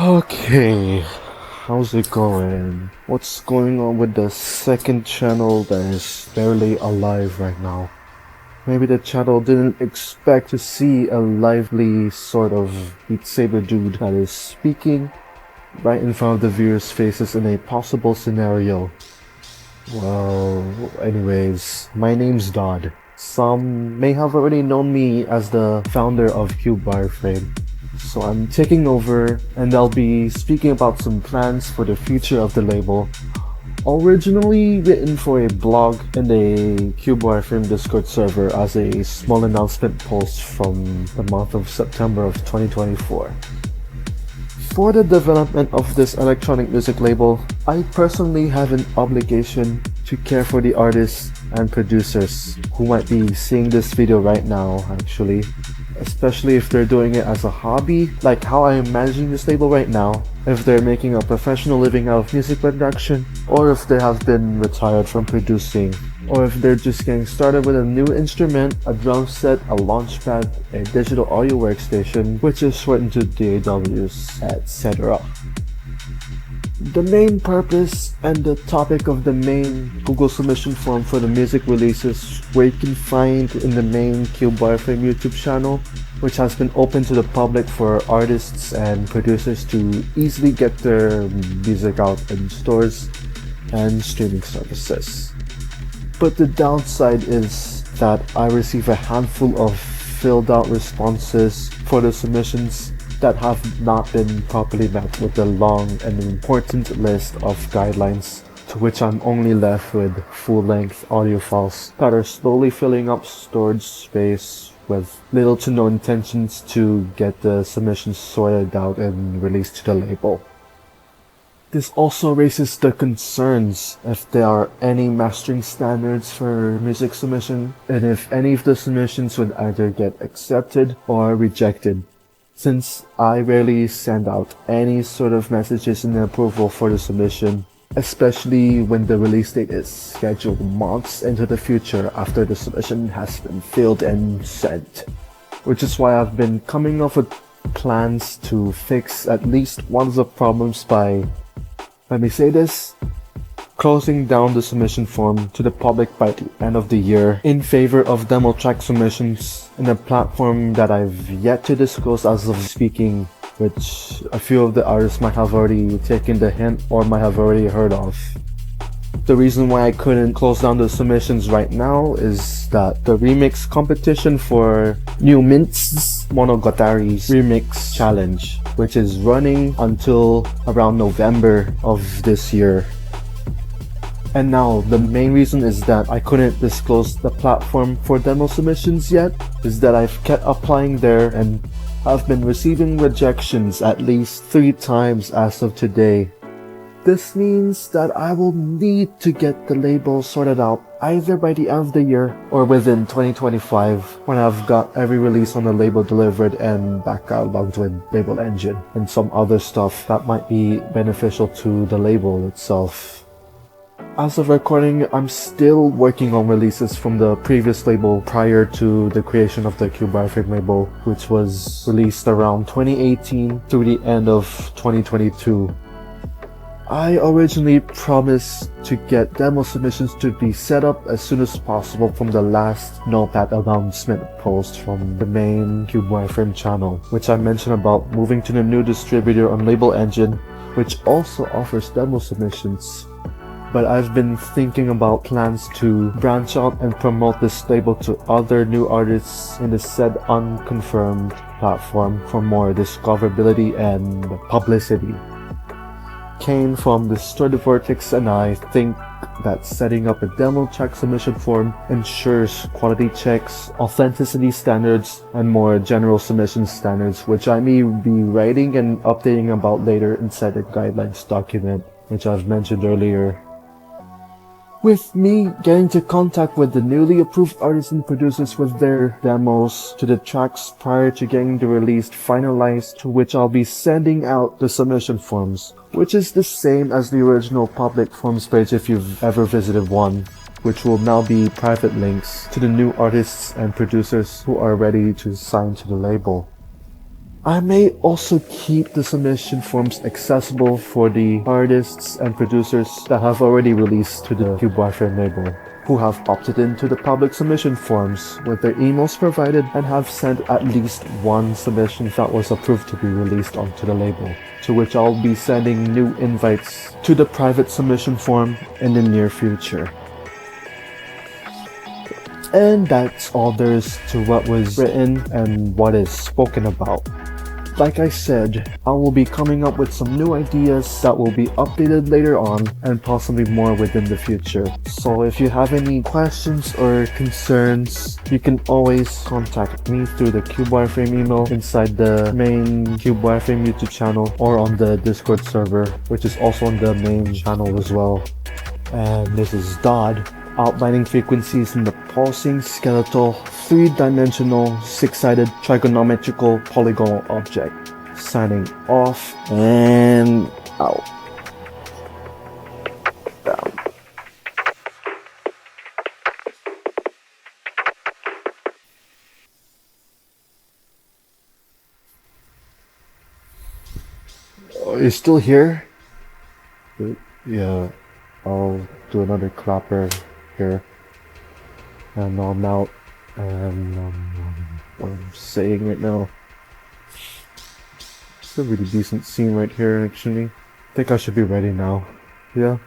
Okay, how's it going? What's going on with the second channel that is barely alive right now? Maybe the channel didn't expect to see a lively sort of Beat Saber dude that is speaking right in front of the viewers' faces in a possible scenario. Well, anyways, my name's Dodd. Some may have already known me as the founder of Wireframe. So I'm taking over and I'll be speaking about some plans for the future of the label. Originally written for a blog in the Wireframe Discord server as a small announcement post from the month of September of 2024. For the development of this electronic music label, I personally have an obligation to care for the artists and producers who might be seeing this video right now actually. Especially if they're doing it as a hobby, like how I am managing this label right now, if they're making a professional living out of music production, or if they have been retired from producing, or if they're just getting started with a new instrument, a drum set, a launchpad, a digital audio workstation, which is shortened to DAWs, etc. The main purpose and the topic of the main Google submission form for the music releases where you can find in the main Wireframe YouTube channel, which has been open to the public for artists and producers to easily get their music out in stores and streaming services. But the downside is that I receive a handful of filled out responses for the submissions that have not been properly met with the long and important list of guidelines, to which I'm only left with full-length audio files that are slowly filling up storage space with little to no intentions to get the submissions sorted out and released to the label. This also raises the concerns if there are any mastering standards for music submission, and if any of the submissions would either get accepted or rejected. Since I rarely send out any sort of messages in approval for the submission, especially when the release date is scheduled months into the future after the submission has been filled and sent. Which is why I've been coming up with plans to fix at least one of the problems by, let me say this, closing down the submission form to the public by the end of the year in favor of demo track submissions in a platform that I've yet to disclose as of speaking, which a few of the artists might have already taken the hint or might have already heard of. The reason why I couldn't close down the submissions right now is that the remix competition for New Mint's Monogatari's remix challenge, which is running until around November of this year. And now, the main reason is that I couldn't disclose the platform for demo submissions yet, is that I've kept applying there and I've been receiving rejections at least 3 times as of today. This means that I will need to get the label sorted out either by the end of the year or within 2025 when I've got every release on the label delivered and back cataloged with Label Engine and some other stuff that might be beneficial to the label itself. As of recording, I'm still working on releases from the previous label prior to the creation of the Wireframe label, which was released around 2018 through the end of 2022. I originally promised to get demo submissions to be set up as soon as possible from the last Notepad announcement post from the main Wireframe channel, which I mentioned about moving to the new distributor on Label Engine, which also offers demo submissions. But I've been thinking about plans to branch out and promote this label to other new artists in the said unconfirmed platform for more discoverability and publicity. Kane from Distorted Vortex and I think that setting up a demo track submission form ensures quality checks, authenticity standards, and more general submission standards, which I may be writing and updating about later inside the guidelines document, which I've mentioned earlier. With me getting to contact with the newly approved artists and producers with their demos to the tracks prior to getting the release finalized, to which I'll be sending out the submission forms, which is the same as the original public forms page if you've ever visited one, which will now be private links to the new artists and producers who are ready to sign to the label. I may also keep the submission forms accessible for the artists and producers that have already released to the CWF label, who have opted into the public submission forms with their emails provided and have sent at least one submission that was approved to be released onto the label, to which I'll be sending new invites to the private submission form in the near future. And that's all there is to what was written and what is spoken about. Like I said, I will be coming up with some new ideas that will be updated later on and possibly more within the future. So if you have any questions or concerns, you can always contact me through the CWF email inside the main CWF YouTube channel or on the Discord server, which is also on the main channel as well. And this is Dodd, outlining frequencies in the pulsing skeletal 3-dimensional 6-sided trigonometrical polygonal object. Signing off and out. Down. Are you still here? Yeah, I'll do another clapper here. And I'm out. And what I'm saying right now. It's a really decent scene right here, actually. I think I should be ready now. Yeah.